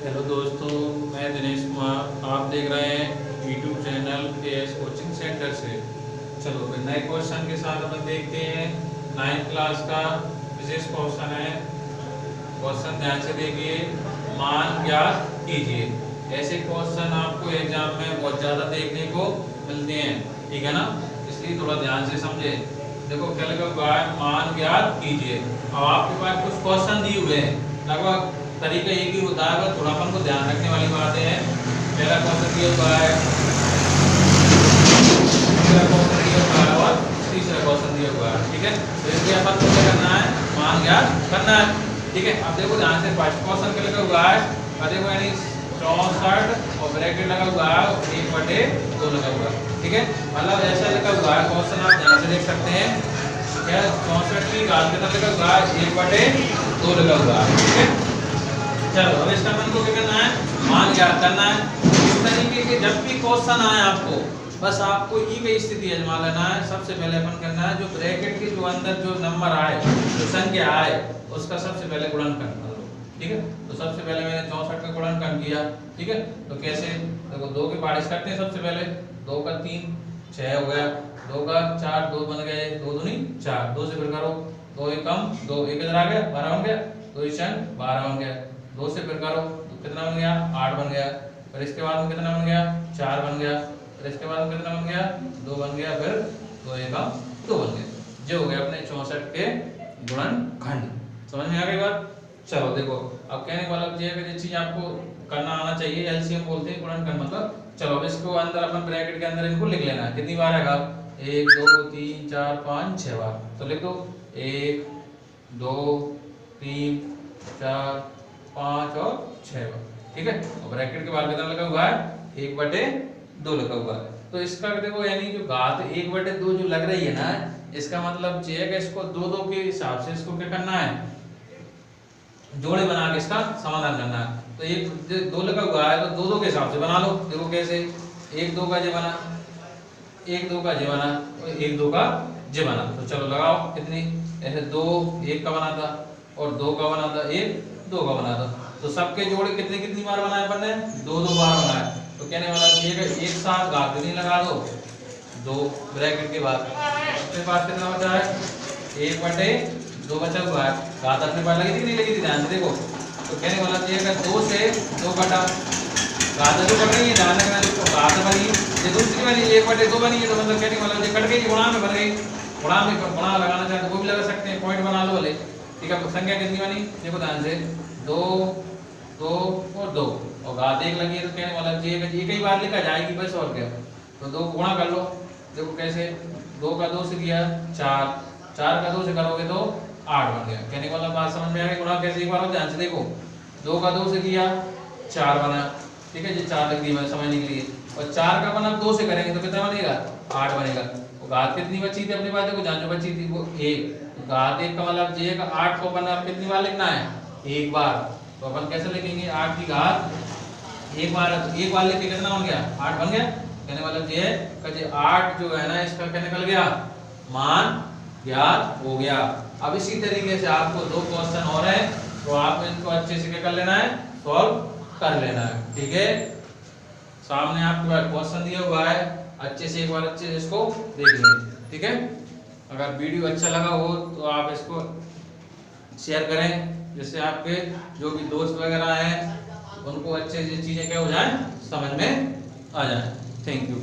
Hello दोस्तों, मैं दिनेश कुमार। आप देख रहे हैं YouTube channel KS coaching centre से। चलो फिर नए क्वेश्चन के साथ अपन देखते हैं। 9th क्लास का विशेष क्वेश्चन है। क्वेश्चन ध्यान से देखिए। मान ज्ञात कीजिए। ऐसे क्वेश्चन आपको एग्जाम में बहुत ज़्यादा देखने को मिलते हैं, ठीक है ना, इसलिए थोड़ा ध्यान से समझे। देखो क्या लिखा हुआ है, मान ज्ञात कीजिए। अब आपके पास कुछ क्वेश्चन दिए हुए हैं, लगभग तरीका एक ही होता है, अगर थोड़ा अपन को ध्यान रखने वाली बातें हैं। पहला क्वेश्चन दिया हुआ है, दूसरा क्वेश्चन दिया हुआ है और तीसरा क्वेश्चन दिया हुआ है, ठीक है। तो इसलिए अपन को क्या करना है, मान ज्ञात करना है, ठीक है। अब देखो ध्यान से, फर्स्ट क्वेश्चन क्या लिखा हुआ है, देखो यानी 64 और ब्रैकेट लगा हुआ है 1/2 लगा हुआ है, ठीक है। मतलब ऐसा लिखा हुआ है क्वेश्चन, आप ध्यान से देख सकते हैं। क्या 64 की घात कितना लिखा हुआ है, 1/2 लगा हुआ है, ठीक है। चलो अब इसका अपन को क्या करना है, मान ज्ञात करना है। इस तरीके के जब भी क्वेश्चन आए आपको, बस आपको ये की स्थिति आजमा लेना है। सबसे पहले अपन करना है, जो ब्रैकेट के जो अंदर जो नंबर आए, जो संख्या आए, उसका सबसे पहले गुणनखंड कर लो, ठीक है। तो सबसे पहले मैंने 64 का गुणनखंड किया, ठीक है। तो कैसे, देखो 2 के बारिश करते हैं। सबसे पहले 2 का 3 6 हो गया, 2 का 4 2 बन गए, 2 दूनी 4, 2 से फिर करो, 2 एकम 2 एक इधर आ गया, 12 बन गया, 2 ईचन 12 बन गया, 2 से फिर करो तो कितना बन गया, 8 बन गया। फिर इसके बाद में कितना बन गया, 4 बन गया। फिर इसके बाद में कितना बन गया, 2 बन गया। फिर 2 एकम 2 बन गया। जो हो गया अपने 64 के गुणनखंड। समझ में आ गई बात। चलो देखो, अब कहने का मतलब ये है कि चीज आपको करना आना चाहिए। एलसीएम बोलते हैं गुणनखंड मतलब। चलो अब इसको अंदर अपन ब्रैकेट के अंदर इनको लिख लेना है। कितनी बार आएगा, 1 2 3 4 5 6 बार। तो लिख दो 1 2 3 4 5 और 6 बार, ठीक है। और ब्रैकेट के बाहर कितना लगा हुआ है, 1/2 लगा हुआ है। तो इसका देखो यानी जो घात 1/2 जो लग रही है ना, इसका मतलब ये है कि इसको 2 के हिसाब से इसको क्या करना है, जोड़े बना के इसका समाधान करना है। तो 1 2 लगा हुआ है तो 2 के हिसाब से बना लो। देखो कैसे, 1 2 का जे बना, 1 2 का जे बना और 1 2 का जे बना। तो चलो लगाओ कितनी, ऐसे 2 1 का बना था और 2 का बना था, 1 2 का बना था। तो सबके जोड़े कितने कितनी बार बनाए अपन ने, 2 2 बार बनाए। तो कहने वाला ये है एक साथ घात कितनी लगा दो, 2 ब्रैकेट के बाद। अपने पास कितना बचा है, 1/2 बचा हुआ है। घात अपने पास लगी थी नहीं लगी थी, ध्यान से देखो। तो कहने वाला ये है 2 से 2 घटा, घात जो कट रही है, ध्यान रखना। जो घात बनी, ये दूसरी बनी 1/2 बनी है, तो मतलब कहने वाला ये कट गई, गुणा में बन गई। गुणा में गुणा लगाना चाहे तो वो भी लगा सकते हैं, पॉइंट बना लो वाले, ठीक है। संख्या कितनी बनी, देखो ध्यान से, 2 2 और 2 और घात 1 लगी है। तो कहने वाला ये कई बार लिखा जाएगी बस, और क्या। तो 2 गुणा कर लो, देखो कैसे, 2 का 2 से किया 4, 4 का 2 से करोगे तो 8 बन गया। कहने वाला बात समझ में आ गई। गुणा कैसे, एक बार और ध्यान से देखो, 2 का 2 से किया 4 बना, ठीक है। ये 4 लग गई मैंने समझने के लिए। और 4 का बना 2 से करेंगे तो कितना बनेगा, 8 बनेगा। और घात कितनी बची थी अपने पास, देखो जान जो बची थी वो 1। घात 1 का मतलब ये का 8 को बना कितनी बार लिखना है, 1 बार। तो अपन कैसे लिखेंगे, 8 की घात 1 बार, तो 1 बार लिख के कितना बन गया, 8 बन गया। कहने वाला ये है 8 जो है ना, इसका क्या निकल गया, मान ज्ञात हो गया। अब इसी तरीके से आपको 2 क्वेश्चन और है, तो आपको इनको अच्छे से क्या कर लेना है, सॉल्व कर लेना है, ठीक है। सामने आपके पास क्वेश्चन दिया हुआ है, अच्छे से एक बार अच्छे से इसको देख लें, ठीक है। अगर वीडियो अच्छा लगा हो तो आप इसको शेयर करें, जिससे आपके जो भी दोस्त वगैरह हैं उनको अच्छे से चीजें क्या हो जाए, समझ में आ जाए। Thank you.